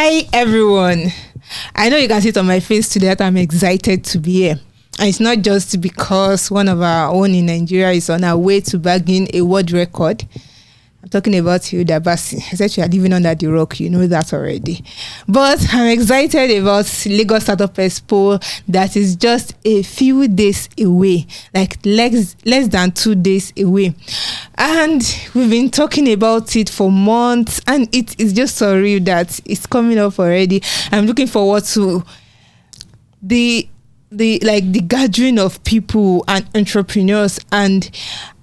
Hi everyone. I know you can see it on my face today that I'm excited to be here. And it's not just because one of our own in Nigeria is on our way to bagging a world record. I'm talking about you, Dabasi. I said you are living under the rock. You know that already. But I'm excited about Lagos Startup Expo that is just a few days away, like less than 2 days away. And we've been talking about it for months, and it is just surreal that it's coming up already. I'm looking forward to the gathering of people and entrepreneurs and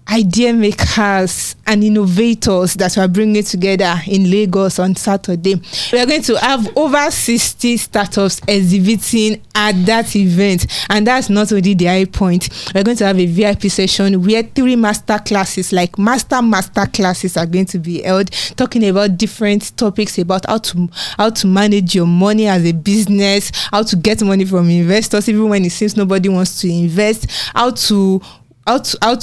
idea makers and innovators that we are bringing together in Lagos on Saturday. We are going to have over 60 startups exhibiting at that event, and that's not only the high point. We're going to have a VIP session where 3 master classes, like master classes, are going to be held, talking about different topics about how to manage your money as a business, how to get money from investors even when it seems nobody wants to invest, how to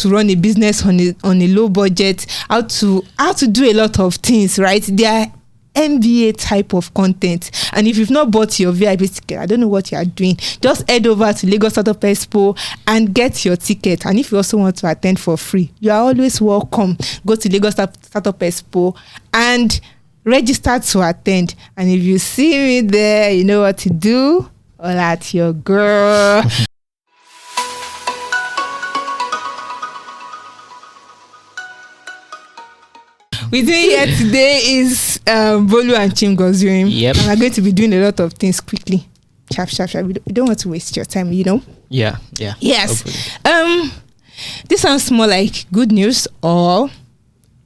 run a business on a low budget, how to do a lot of things, right? They are MBA type of content. And if you've not bought your VIP ticket, I don't know what you are doing. Just head over to Lagos Startup Expo and get your ticket. And if you also want to attend for free, you are always welcome. Go to Lagos Startup Expo and register to attend. And if you see me there, you know what to do. All at your girl. With me here today is Bolu and Chimgozirim. Yep. And we're going to be doing a lot of things quickly. Sharp. We don't want to waste your time, you know? Yeah. Yes. Hopefully. This sounds more like good news or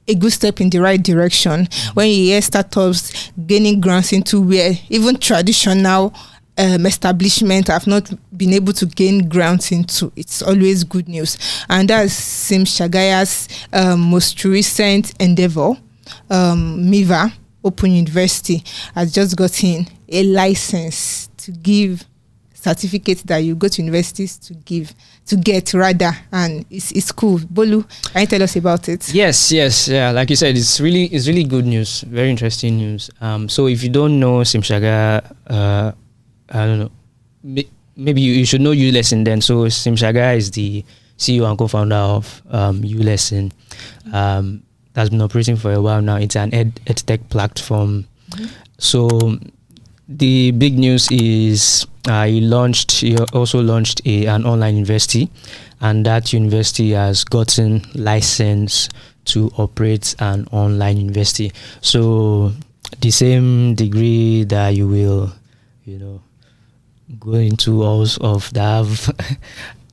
a good step in the right direction when you hear startups gaining grants into where even traditional establishment have not been able to gain grants into. It's always good news, and that's Sim Shagaya's most recent endeavor. Miva Open University has just gotten a license to give certificates that you go to universities to get, and it's cool. Bolu, can you tell us about it? Yes, yeah. Like you said, it's really good news. Very interesting news. So if you don't know Sim Shagaya, I don't know. Maybe you should know ULesson then. So Sim Shagaya is the CEO and co-founder of ULesson. That's been operating for a while now. It's an edtech platform. Mm-hmm. So the big news is he also launched an online university, and that university has gotten license to operate an online university. So the same degree that you will, go into halls of that have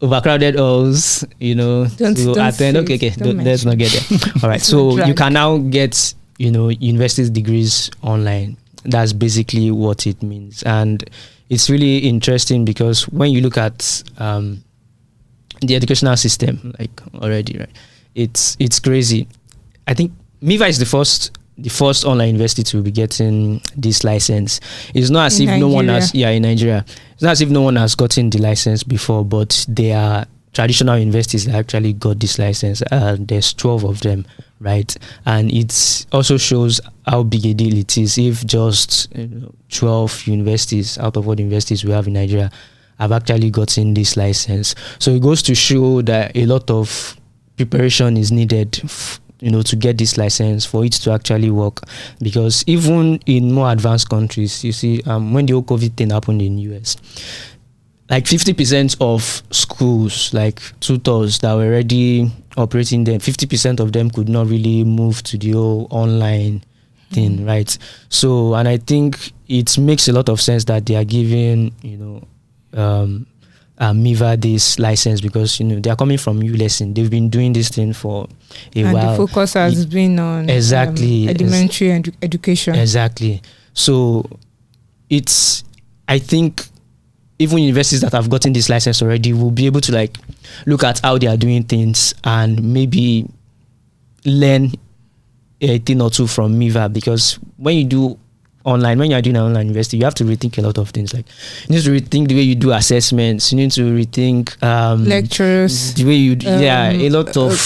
overcrowded halls, to attend. Okay, let's not get there. All right, so you can now get, university degrees online. That's basically what it means, and it's really interesting because when you look at the educational system, like already, right? It's crazy. I think Miva is the first online university to be getting this license. It's not as if no one has, in Nigeria. It's not as if no one has gotten the license before, but there are traditional universities that actually got this license. There's 12 of them, right? And it also shows how big a deal it is if just 12 universities out of all the universities we have in Nigeria have actually gotten this license. So it goes to show that a lot of preparation is needed to get this license for it to actually work, because even in more advanced countries, you see, when the whole COVID thing happened in US, like 50% of schools, like tutors that were already operating there, 50% of them could not really move to the whole online thing, right? So, and I think it makes a lot of sense that they are giving, Miva this license, because they are coming from ULesson. They've been doing this thing for a while. And the focus has been on elementary education. Exactly. So I think even universities that have gotten this license already will be able to look at how they are doing things and maybe learn a thing or two from Miva, because when you do online, when you're doing an online university, you have to rethink a lot of things. Like, you need to rethink the way you do assessments. You need to rethink lectures, the way you a lot of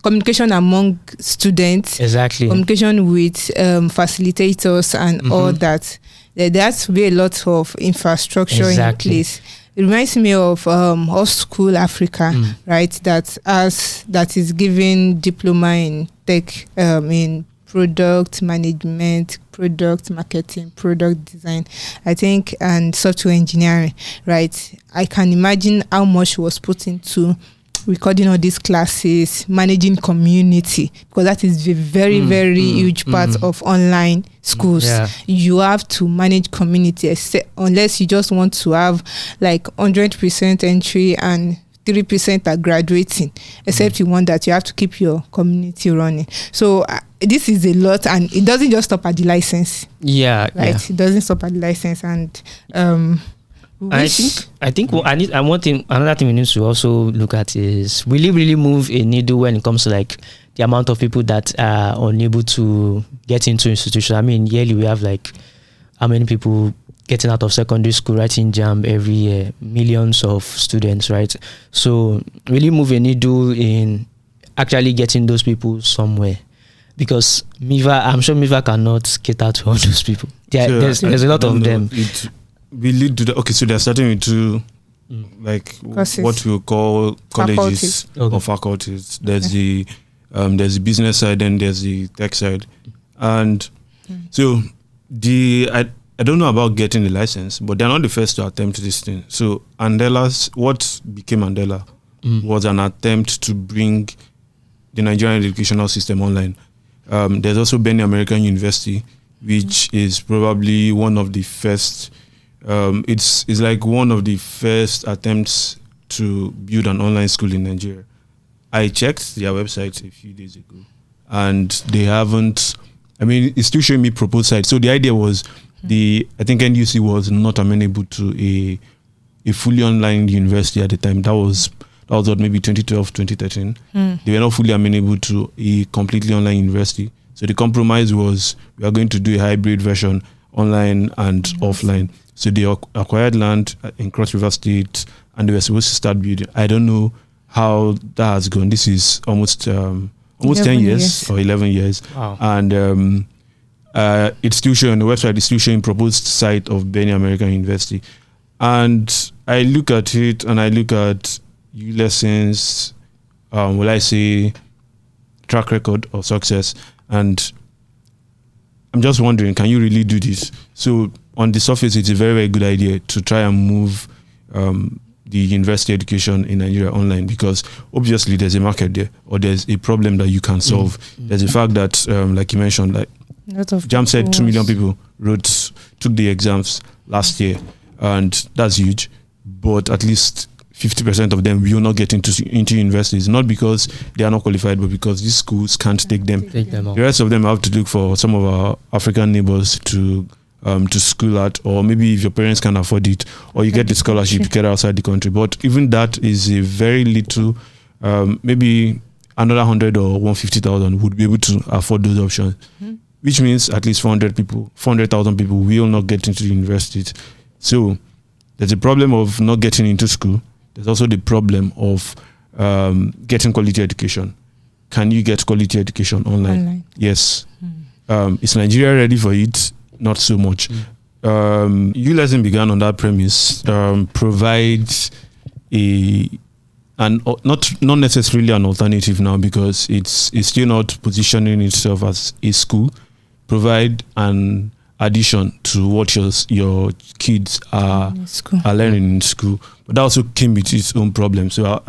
communication among students, exactly, communication with facilitators and all that. There has to be a lot of infrastructure in place. It reminds me of School Africa, right? That is giving diploma in tech, in product management, product marketing, product design, I think, and software engineering, right? I can imagine how much was put into recording all these classes, managing community, because that is a very, very huge part of online schools. You have to manage community, unless you just want to have like 100% entry and 3% are graduating, except you want that you have to keep your community running. So this is a lot, and it doesn't just stop at the license. Right. It doesn't stop at the license, and I think another thing we need to also look at is really move a needle when it comes to like the amount of people that are unable to get into institutions. I mean, yearly we have like how many people getting out of secondary school writing JAMB every year, millions of students, right? So really move a needle in actually getting those people somewhere, because Miva, I'm sure Miva cannot cater to all those people. There's a lot of them. We lead to the, okay, so they're starting with two, like courses, what we call colleges or faculties. There's the business side and there's the tech side, and so I don't know about getting the license, but they're not the first to attempt this thing. So what became Andela was an attempt to bring the Nigerian educational system online. There's also Benin American University, which is probably one of the first. It's like one of the first attempts to build an online school in Nigeria. I checked their website a few days ago, and they haven't. I mean, it's still showing me proposed site. So the idea was I think NUC was not amenable to a fully online university at the time. That was what, maybe 2012, 2013. They were not fully amenable to a completely online university. So the compromise was we are going to do a hybrid version, online and offline. So they acquired land in Cross River State, and they were supposed to start building. I don't know how that has gone. This is almost 10 years or 11 years. Wow. And it's still showing on the website. It's still showing proposed site of Benin American University. And I look at it, and I look at lessons, will I say, track record of success, and I'm just wondering, can you really do this? So on the surface, it's a very, very good idea to try and move the university education in Nigeria online, because obviously there's a market there, or there's a problem that you can solve. There's a fact that, like you mentioned, like JAMB said 2 million people took the exams last year, and that's huge. But at least 50% of them will not get into universities, not because they are not qualified, but because these schools can't take them. The rest of them have to look for some of our African neighbors to school at, or maybe if your parents can afford it, or you get the scholarship, you get outside the country. But even that is a very little, maybe another 100 or 150,000 would be able to afford those options, which means at least 400,000 people will not get into the universities. So there's a problem of not getting into school. There's also the problem of getting quality education. Can you get quality education online? Yes. Is Nigeria ready for it? Not so much. ULSN began on that premise, provides not necessarily an alternative now, because it's still not positioning itself as a school. Provide an addition to what your kids are learning in school, but that also came with its own problems. So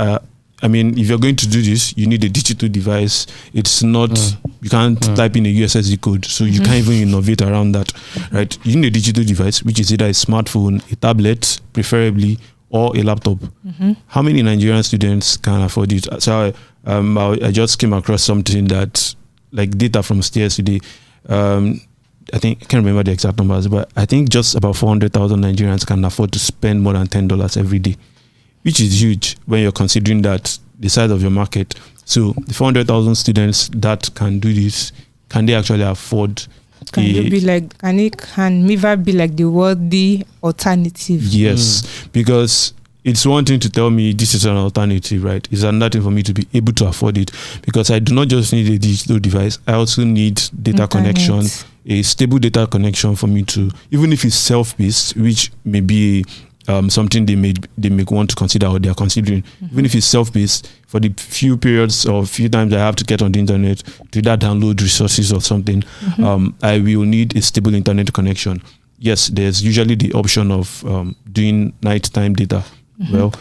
I mean, if you're going to do this, you need a digital device. It's not, you can't type in a USSD code, so you can't even innovate around that, right? You need a digital device, which is either a smartphone, a tablet, preferably, or a laptop. How many Nigerian students can afford it? So I just came across something that, like data from Sede today, I think, I can't remember the exact numbers, but I think just about 400,000 Nigerians can afford to spend more than $10 every day, which is huge when you're considering that the size of your market. So the 400,000 students that can do this, can they actually afford Can Miva be like the worthy alternative? Yes, because it's one thing to tell me this is an alternative, right? It's another thing for me to be able to afford it, because I do not just need a digital device. I also need data connection, a stable data connection for me to, even if it's self-paced, which may be something they may want to consider or they are considering. Even if it's self-paced, for the few periods or few times I have to get on the internet to that download resources or something, I will need a stable internet connection. Yes, there's usually the option of doing nighttime data. Well,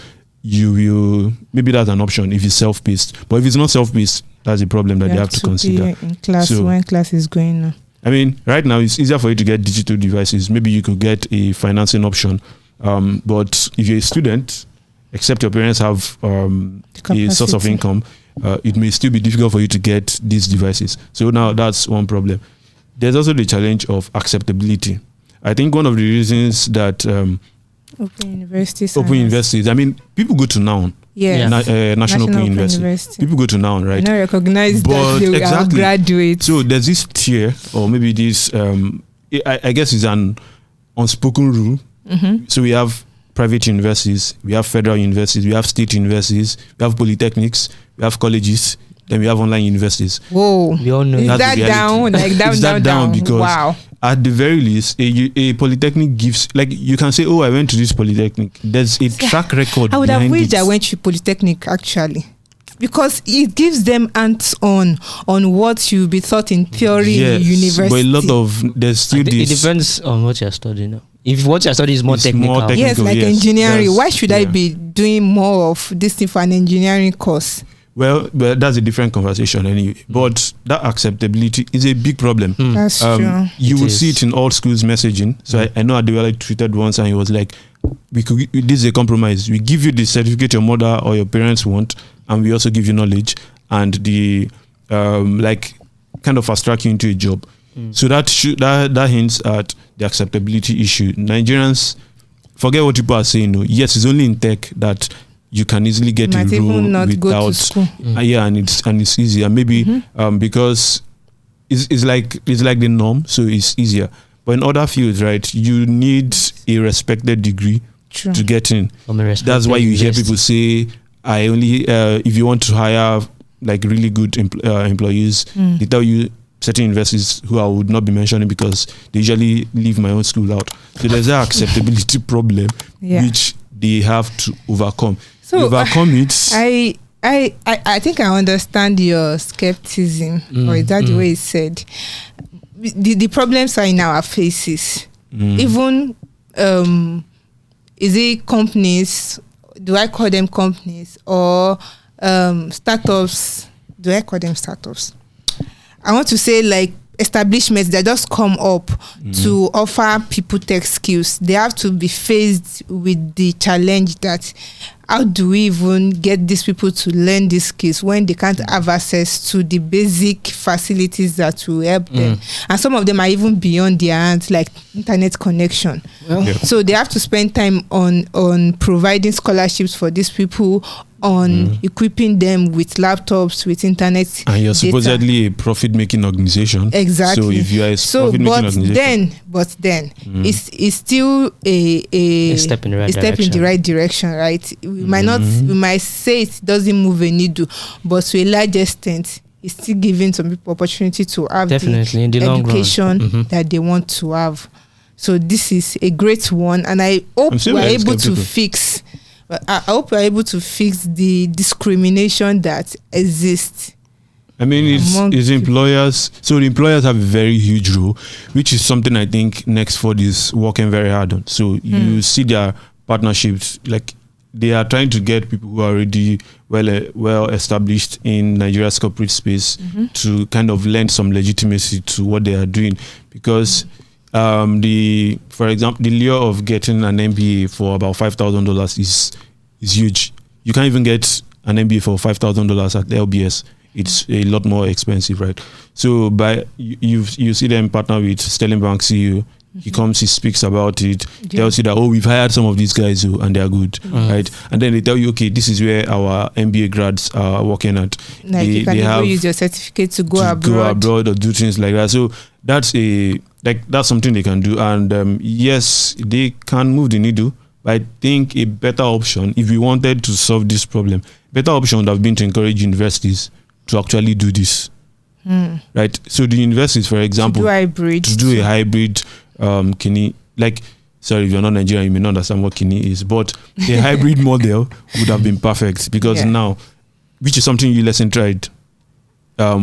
you will, maybe that's an option if it's self-paced. But if it's not self-paced, that's a problem that they have to consider. In class, so, when class is going on. I mean, right now it's easier for you to get digital devices. Maybe you could get a financing option. But if you're a student, except your parents have a source of income, it may still be difficult for you to get these devices. So now that's one problem. There's also the challenge of acceptability. I think one of the reasons that Open universities. I mean, people go to Noun. Yeah. National Open University. People go to Noun, right? I don't recognize that they will graduate. So there's this tier, or maybe this, I guess it's an unspoken rule. So we have private universities, we have federal universities, we have state universities, we have polytechnics, we have colleges, then we have online universities. Whoa. We all know is that down? Like down because wow. At the very least, a polytechnic gives, like, you can say, oh, I went to this polytechnic. There's a track record. I would have wished it. I went to polytechnic actually, because it gives them hands-on on what you'll be taught in theory in university. But a lot of there's still this. It depends on what you're studying now. If what you're studying is more technical. Yes, like engineering. Why should I be doing more of this thing for an engineering course? Well, that's a different conversation anyway. But that acceptability is a big problem. That's true. You will see it in all schools messaging. So I know Adewale tweeted once and he was like, this is a compromise. We give you the certificate your mother or your parents want, and we also give you knowledge and the like kind of fast track you into a job. So that hints at the acceptability issue. Nigerians, forget what people are saying. No. Yes, it's only in tech that you can easily get a role without go to school. And it's easier. Maybe because it's like the norm, so it's easier. But in other fields, right, you need a respected degree to get in. That's why you hear people say, I only if you want to hire like really good employees, they tell you certain universities who I would not be mentioning because they usually leave my own school out. So there's that acceptability problem which they have to overcome. So overcome it. I think I understand your skepticism, or is that the way it's said? The problems are in our faces. Even is it companies? Do I call them companies or startups? Do I call them startups? I want to say like establishments that just come up to offer people tech skills. They have to be faced with the challenge that how do we even get these people to learn these skills when they can't have access to the basic facilities that will help them? And some of them are even beyond their hands, like internet connection. So they have to spend time on providing scholarships for these people, on equipping them with laptops, with internet. And you're supposedly a profit-making organization. Exactly. So if you are a profit-making organization, but then it's still a step in the right direction, right? We might say it doesn't move a needle, but to a large extent, it's still giving some people opportunity to have the education that they want to have. So this is a great one, and I hope we're able to fix. I hope we're able to fix the discrimination that exists. I mean, it's employers. So the employers have a very huge role, which is something I think Nextford is working very hard on. So you see their partnerships, like they are trying to get people who are already well established in Nigeria's corporate space to kind of lend some legitimacy to what they are doing, because for example, the lure of getting an MBA for about $5,000 is huge. You can't even get an MBA for $5,000 at LBS. It's a lot more expensive, right? So you see them partner with Sterling Bank CEO. He comes, he speaks about it, tells you that, we've hired some of these guys and they're good, right? And then they tell you, okay, this is where our MBA grads are working at. Like you can use your certificate to go abroad or do things like that. So that's something they can do. And yes, they can move the needle. But I think a better option, if we wanted to solve this problem, better option would have been to encourage universities to actually do this. Right? So the universities, for example, to do a hybrid kini, like, sorry, if you're not Nigerian, you may not understand what kini is, but a hybrid model would have been perfect, because now, which is something ULSN tried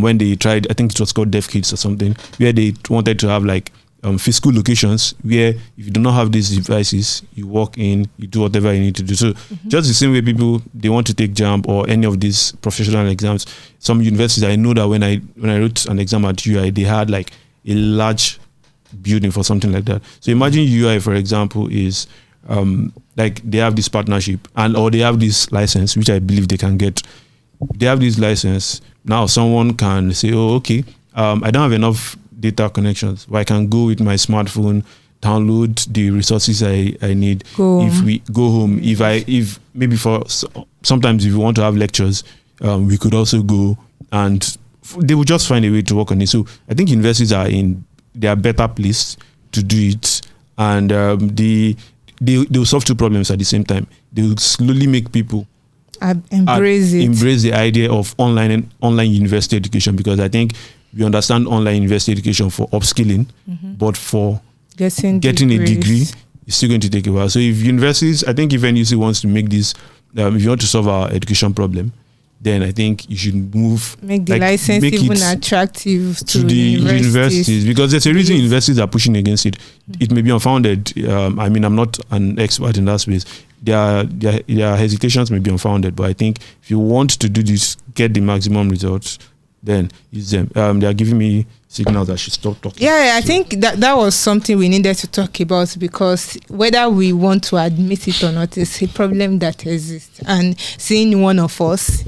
when they tried, I think it was called Deaf Kids or something, where they wanted to have like physical locations where if you do not have these devices, you walk in, you do whatever you need to do. So just the same way people, they want to take JAMB or any of these professional exams, some universities, I know that when I wrote an exam at UI, they had like a large building for something like that. So imagine UI, for example, is like they have this partnership or they have this license, which I believe they can get. They have this license. Now someone can say, oh, okay, I don't have enough data connections, but I can go with my smartphone, download the resources I need. If we go home, if maybe for sometimes if you want to have lectures, we could also go, and they will just find a way to work on it. So I think universities they are better placed to do it, and they will solve two problems at the same time. They will slowly make people embrace the idea of online university education, because I think we understand online university education for upskilling, but for getting a degree, it's still going to take a while. So if universities, I think if NUC wants to make this, if you want to solve our education problem, then I think you should make the license even attractive to the universities, because there's a reason universities are pushing against it. It may be unfounded. I mean, I'm not an expert in that space. Their hesitations may be unfounded, but I think if you want to do this, get the maximum results, then use them. They are giving me signals that I should stop talking. Yeah, I think that was something we needed to talk about, because whether we want to admit it or not, it's a problem that exists. And seeing one of us,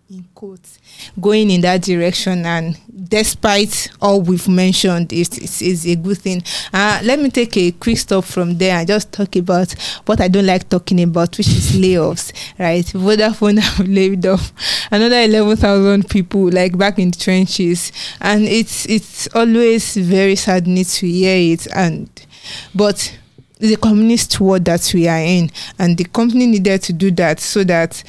in quotes, going in that direction, and despite all we've mentioned, is a good thing. Let me take a quick stop from there and just talk about what I don't like talking about, which is layoffs, right? Vodafone have laid off another 11,000 people, like back in the trenches, and it's always very saddening to hear it. But it's a communist world that we are in, and the company needed to do that so that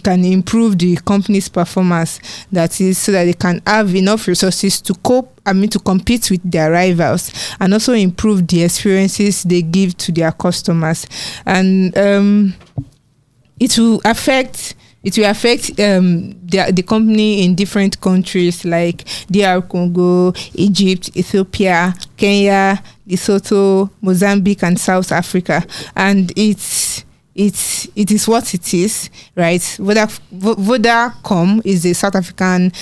can improve the company's performance, that is, so that they can have enough resources to compete with their rivals, and also improve the experiences they give to their customers. And it will affect the company in different countries like DR Congo, Egypt, Ethiopia, Kenya, Lesotho, Mozambique, and South Africa. And it is what it is, right? Vodacom is a South African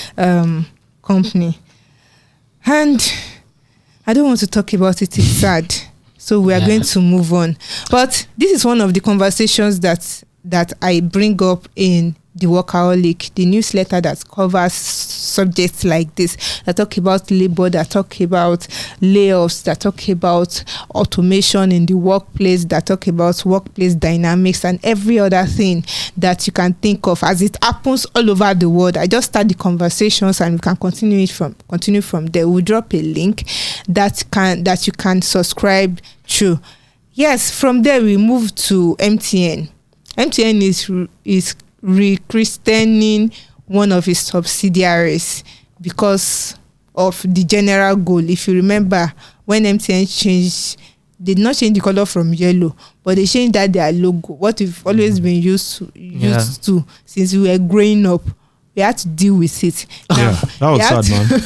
company, and I don't want to talk about it. It's sad, so we are going to move on. But this is one of the conversations that I bring up in the Workaholic, the newsletter that covers subjects like this, that talk about labor, that talk about layoffs, that talk about automation in the workplace, that talk about workplace dynamics, and every other thing that you can think of as it happens all over the world. I just start the conversations, and we can continue from there. We'll drop a link that you can subscribe to. Yes, from there we move to MTN. MTN is rechristening one of its subsidiaries because of the general goal. If you remember, when MTN changed, they did not change the color from yellow, but they changed their logo, what we've always been used to since we were growing up. We had to deal with it. Now, that was sad, man.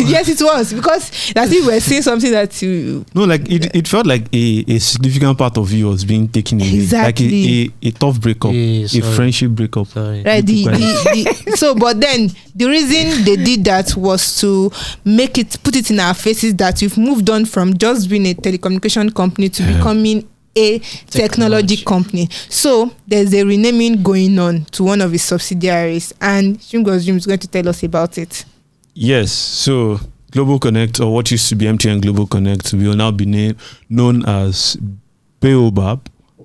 Yes, it was, because that's if we're saying something that you... No, like it felt like a significant part of you was being taken away. Exactly. Like a tough breakup, a friendship breakup. Sorry. Right. But then the reason they did that was to put it in our faces that we've moved on from just being a telecommunication company to becoming a technology company. So there's a renaming going on to one of his subsidiaries, and Shingos Jim is going to tell us about it. Yes, so GlobalConnect, or what used to be MTN GlobalConnect, will now be known as Bayobab,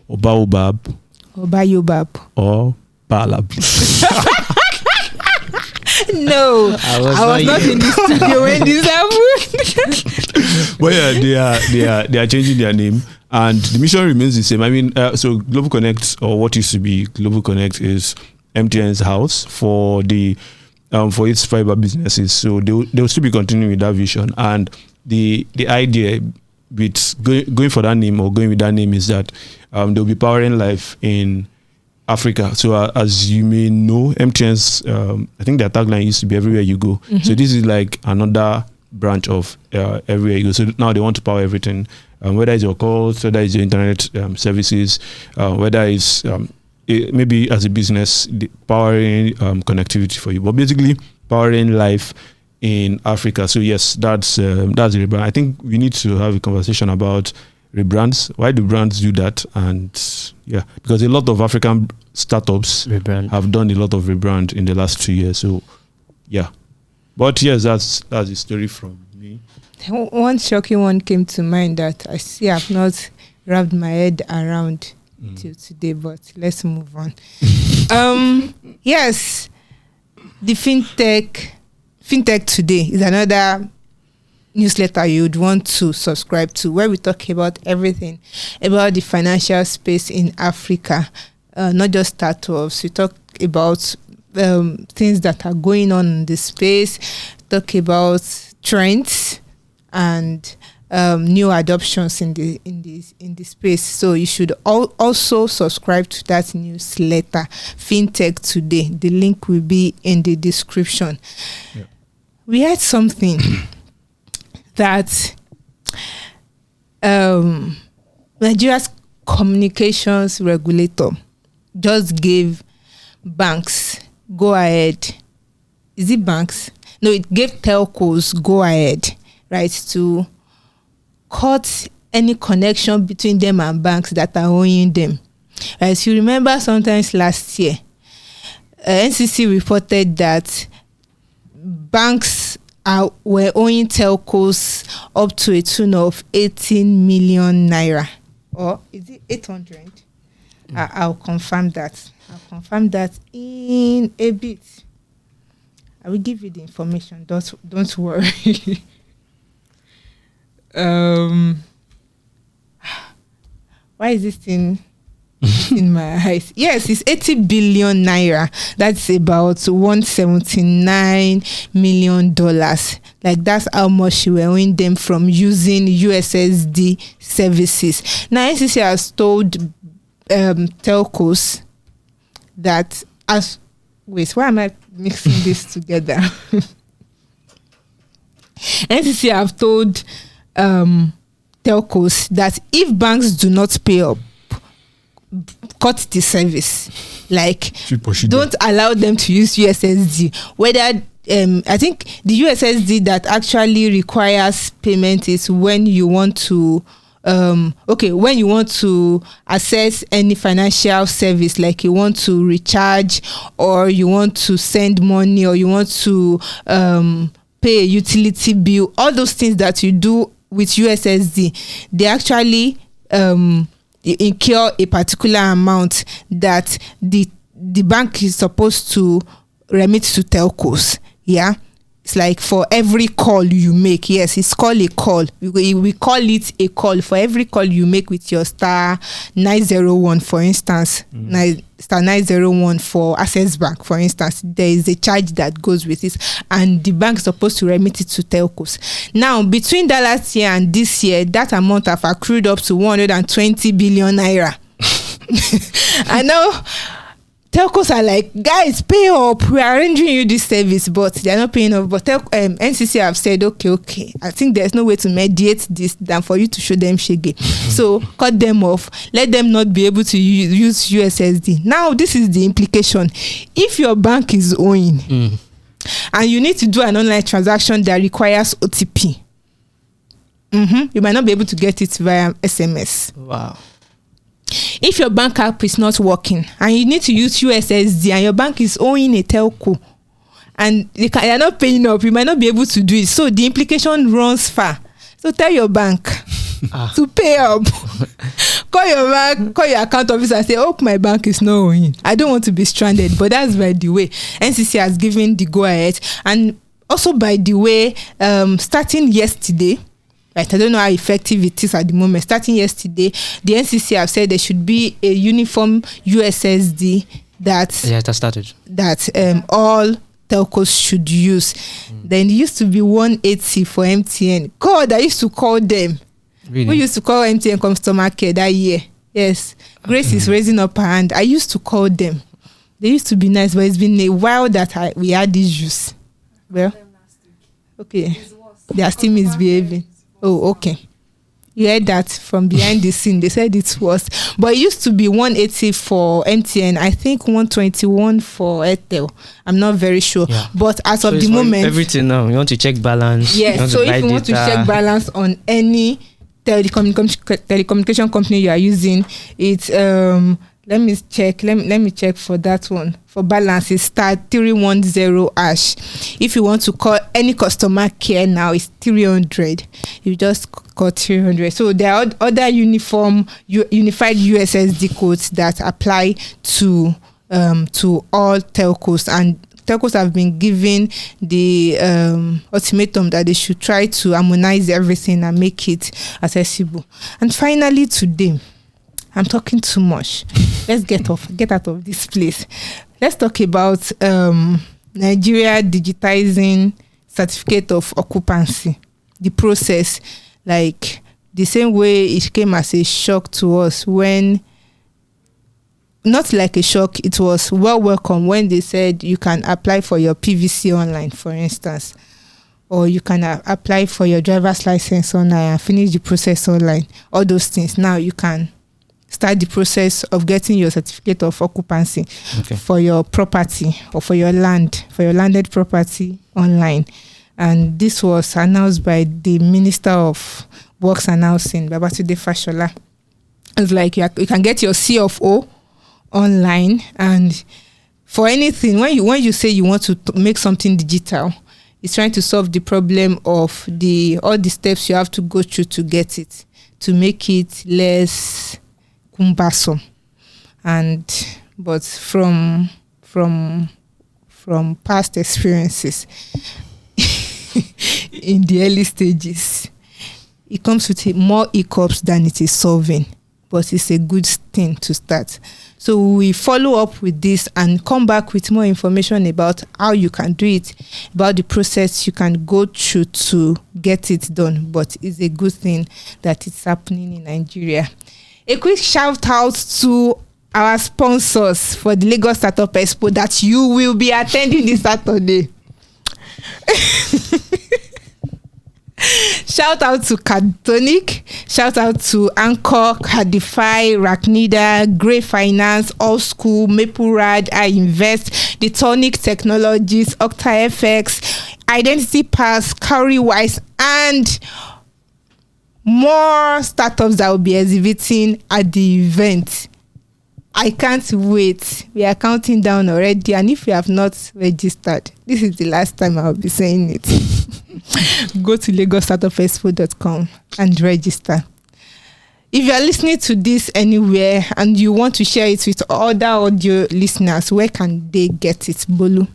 or Bayobab, or Bayobab, or Balab. No, I was not in the studio when this happened. But yeah, they are changing their name, and the mission remains the same. I mean, so GlobalConnect, or what used to be GlobalConnect, is MTN's house for the for its fiber businesses. So they'll still be continuing with that vision, and the idea with going for that name, or going with that name, is that they'll be powering life in Africa. So as you may know, MTN's I think their tagline used to be everywhere you go. Mm-hmm. So this is like another branch of everywhere you go. So now they want to power everything, whether it's your calls, whether it's your internet services, whether it's maybe as a business powering connectivity for you, but basically powering life in Africa. So yes, that's the rebrand. I think we need to have a conversation about rebrands. Why do brands do that? And yeah, because a lot of African startups have done a lot of rebrand in the last 2 years. So yeah, but yes, that's the story from me. One shocking one came to mind that I see I've not wrapped my head around till today, but let's move on. Yes, the fintech today is another newsletter you would want to subscribe to, where we talk about everything about the financial space in Africa, not just startups. We talk about things that are going on in the space, talk about trends and new adoptions in the space. So you should also subscribe to that newsletter, Fintech Today. The link will be in the description. Yeah. We had something that Nigeria's communications regulator just gave banks go ahead. Is it banks? No, it gave telcos go ahead, right, to cut any connection between them and banks that are owing them. As you remember, sometimes last year, NCC reported that banks were owing telcos up to a tune of 18 million naira. Or is it 800? I'll confirm that. I'll confirm that in a bit. I will give you the information. Don't worry. Why is this thing in my eyes? Yes, it's 80 billion naira. That's about $179 million. Like, that's how much you were owing them from using USSD services. Now, NCC has told telcos that why am I mixing this together? NCC have told telcos that if banks do not pay up, cut the service. Like, don't allow them to use USSD. Whether I think the USSD that actually requires payment is when you want to when you want to access any financial service, like you want to recharge, or you want to send money, or you want to pay a utility bill. All those things that you do with USSD, they actually incur a particular amount that the bank is supposed to remit to telcos. Yeah, it's like for every call you make. Yes, it's called a call. We call it a call for every call you make with your star 901, for instance. Star 901 for Access Bank, for instance. There is a charge that goes with it, and the bank is supposed to remit it to telcos. Now, between that last year and this year, that amount have accrued up to 120 billion naira. I know telcos are like, guys, pay up. We are arranging you this service, but they are not paying up. But NCC have said, okay. I think there's no way to mediate this than for you to show them shege. So cut them off. Let them not be able to use USSD. Now, this is the implication. If your bank is owing and you need to do an online transaction that requires OTP, you might not be able to get it via SMS. Wow. If your bank app is not working and you need to use USSD and your bank is owing a telco and they are not paying up, you might not be able to do it. So the implication runs far. So tell your bank to pay up. call your bank, call your account officer and say, oh, my bank is not owing. I don't want to be stranded. But that's by the way. NCC has given the go ahead. And also by the way, starting yesterday, right, I don't know how effective it is at the moment. Starting yesterday, the NCC have said there should be a uniform USSD that started. That all telcos should use. Then it used to be 180 for MTN. God, I used to call them. Really? We used to call MTN customer care that year. Yes. Grace is raising up her hand. I used to call them. They used to be nice, but it's been a while that we had issues. Well, okay. Their still misbehaving. Oh, okay. You heard that from behind the scene. They said it was. But it used to be 180 for MTN. I think 121 for Airtel. I'm not very sure. Yeah. But as of the moment... everything now. You want to check balance. Yes. So if you want to check balance on any telecommunication company you are using, it's... let me check for that one. For balance, it's *310#. If you want to call any customer care now, it's 300. You just call 300. So there are other unified USSD codes that apply to all telcos, and telcos have been given the ultimatum that they should try to harmonize everything and make it accessible. And finally, today, I'm talking too much. Let's get out of this place. Let's talk about Nigeria digitizing certificate of occupancy. The process, like the same way it came as a shock to us when, not like a shock, it was welcome when they said you can apply for your PVC online, for instance, or you can apply for your driver's license online and finish the process online. All those things. Now you can start the process of getting your certificate of occupancy for your property or for your landed property online. And this was announced by the Minister of Works announcing, Babatunde Fashola. It's like you can get your C of O online, and for anything, when you say you want to make something digital, it's trying to solve the problem of all the steps you have to go through to get it, to make it less cumbersome. But from past experiences in the early stages, it comes with more hiccups than it is solving, but it's a good thing to start. So we follow up with this and come back with more information about how you can do it, about the process you can go through to get it done. But it's a good thing that it's happening in Nigeria. A quick shout out to our sponsors for the Lagos Startup Expo that you will be attending this Saturday. Shout out to Cardtonic, shout out to Anchor, Cardify, Raknida, Grey Finance, All School, MapleRad, I Invest, The Tonic Technologies, OctaFX, Identity Pass, Cowrywise, and more startups that will be exhibiting at the event. I can't wait. We are counting down already, and if you have not registered, this is the last time I'll be saying it. Go to LagosStartupExpo.com and register. If you are listening to this anywhere and you want to share it with other audio listeners, where can they get it, Bolu?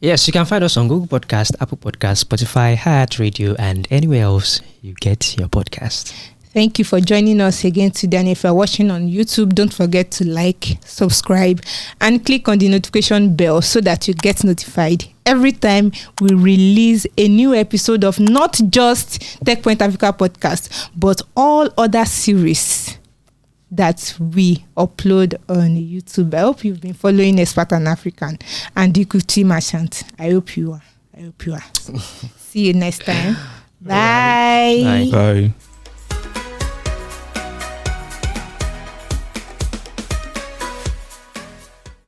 Yes, you can find us on Google Podcast, Apple Podcast, Spotify, iHeartRadio, and anywhere else you get your podcast. Thank you for joining us again today. And if you're watching on YouTube, don't forget to like, subscribe, and click on the notification bell so that you get notified every time we release a new episode of not just Techpoint Africa Podcast, but all other series that we upload on YouTube. I hope you've been following Expert and African and Equity Merchant. I hope you are. See you next time. Bye. Bye.